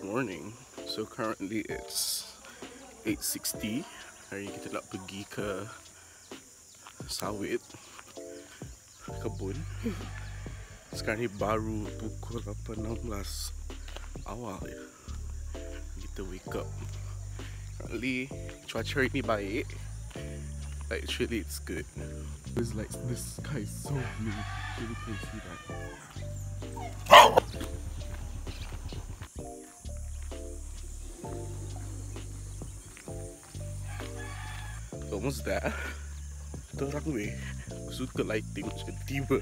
morning. So currently it's 8:60. Hari kita nak pergi ke sawit, kebun. Sekarang ni baru pukul 8.16 awal je. Kita wake up. Currently cuaca hari ni baik. Actually it's good. It's like this sky is so blue. You can see that. Almost there. Terang weh. Aku suka lighting macam tiba.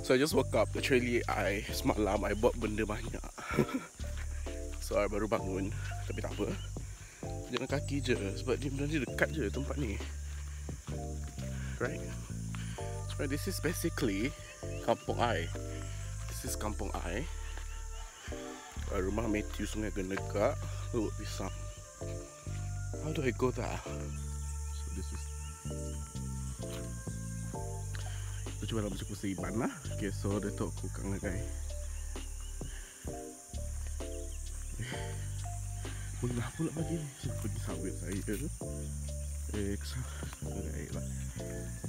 So I just woke up. Literally semalam I buat benda banyak. So I baru bangun. Tapi tak apa. Jalan kaki je. Sebab dia benda ni dekat je tempat ni. Right? So this is basically kampung I. This is kampung I. Rumah Matthew Sungai Genegak, Luwuk Pisang. How do I go there? So this is. Kita cuba nak bercakap seiban lah. Okay, so Datuk aku kat ngagai. Mengah pula pagi ni. Saya pergi sawit saya tu. Seberai lah.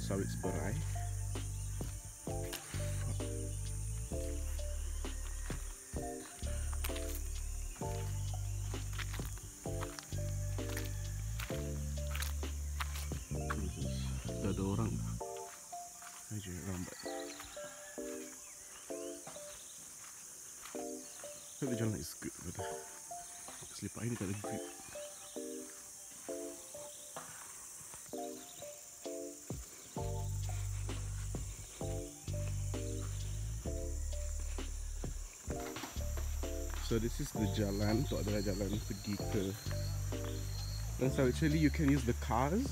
Sawit seberai. Dah ada orang dah. Aja lambat. The jalan is good, but selipak ini tak ada grip. So this is the jalan. Tu adalah jalan pergi ke. And so actually you can use the cars.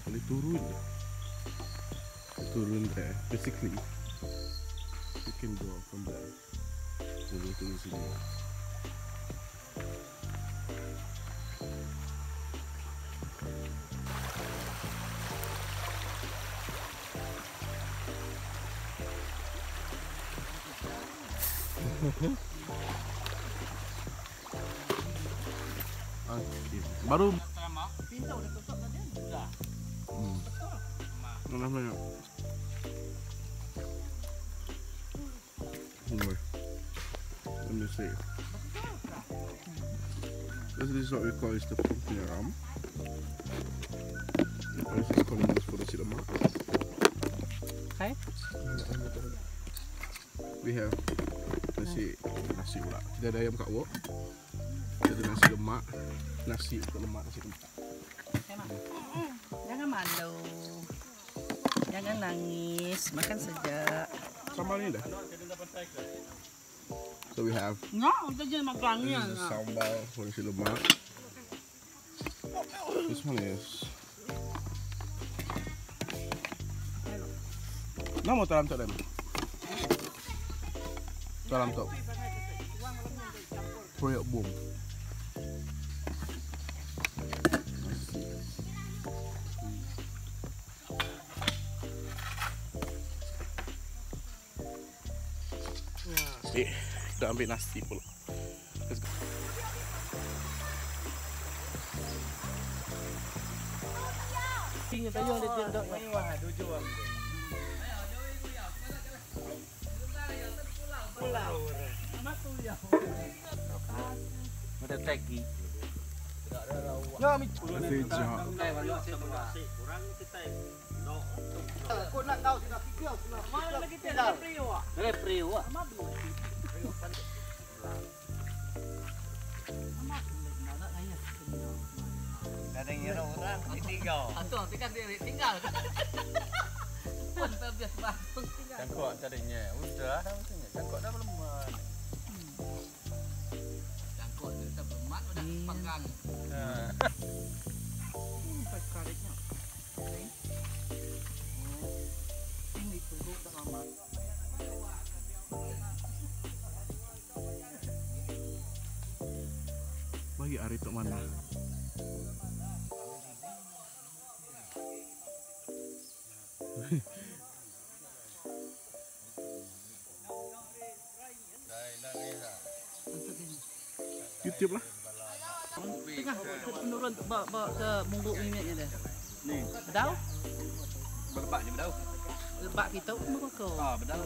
Boleh turun there. Basically, you can go from there. Boleh turun sini. Okay. Baru Pintu udah tutup tadi. Sudah. Mana banyak. Let me see. This is what we call is the Pumpiram. This is calling us for the cinema. Okay. We have nasi pula. Kita ada ayam kat wok. Kita ada nasi lemak. Nasi lemak, nasi lemak. Jangan malu. Jangan nangis. Makan saja. Sambal ni dah. So we have Nggak, udah jadi makannya. this is sambal for nasi lemak. This one is nama talam tak dem. Talam tak. Proyek bom. Kita ambil nasi pula. Let's go. Tinggal tayung dia tindok. Pulau. Ada tagi. Nasi jahat. Kau nak tahu tidak fikir pula. Mana lagi tidak priu ah? Priu ah. Kadang ngira orang ditinggal. Antu tekan dia tinggal. Pun terbiasa bangun tinggal. Cangkok tadinya. Udah dah maksudnya. Cangkok dah berlemat. Cangkok dia tak berlemat udah pegang. Sampai kariknya. Ini perut dah lama. Bagi Ari tok mana? YouTube lah. Tengah penurun bawa ke bumbuk mimitnya dah. Ni. Bedau? Berbak je bedau. Lebak kita pun merokok. Bedau.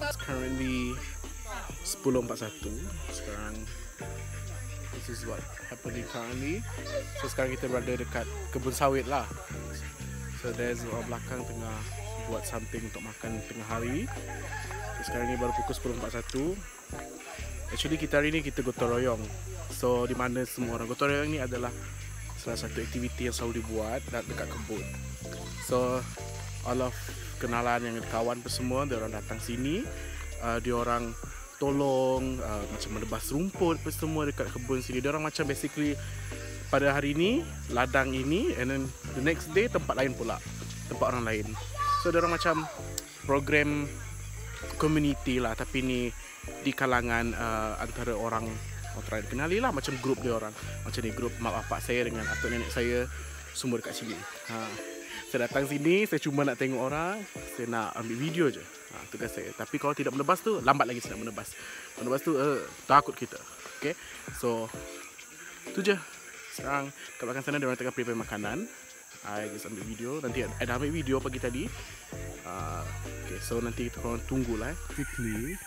It's currently 10.41. Sekarang this is what happening currently. So sekarang kita berada dekat kebun sawit lah. So there's orang belakang tengah buat something untuk makan tengah hari. So, sekarang ni baru pukul 10.41. Actually kita hari ni kita gotong royong. So di mana semua orang gotong royong ni adalah salah satu aktiviti yang selalu dibuat dekat kebun. So all of kenalan yang kawan pun semua, dia orang datang sini, dia orang tolong macam menebas rumput pun semua dekat kebun sini. Dia orang macam basically pada hari ni ladang ini, and then the next day tempat lain pula, tempat orang lain. So dia orang macam program community lah, tapi ni di kalangan antara orang terakhir kenali lah, macam grup dia orang. Macam ni grup mak bapak saya dengan atuk nenek saya semua dekat sini. Saya datang sini, saya cuma nak tengok orang, saya nak ambil video je. Tugas saya. Tapi kalau tidak menebas tu, lambat lagi saya nak menebas. Menebas tu takut kita. Okay, so tu je. Sekarang kat belakang sana dia orang tengah prepare makanan. I just ambil video. Nanti I dah ambil video pagi tadi. Okay, so nanti kita korang tunggulah quickly.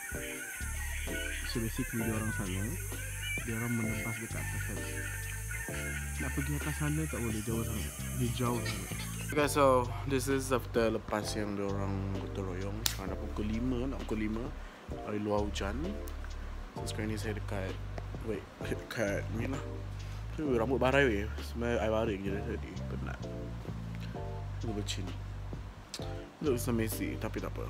So basically dia orang sana, dia orang menebas dekat atas sana. Nak pergi atas sana tak boleh, jauh sangat. Dia jauh sangat. Okay, so this is after lepas yang dia orang gotong royong. Sekarang dah pukul 5, nak pukul 5. Hari luar hujan. So sekarang ni saya dekat ni lah. Rambut barai weh. Sebenarnya air baring je tadi. Penat. Tunggu bercin. Looks amazing, tapi tak apa.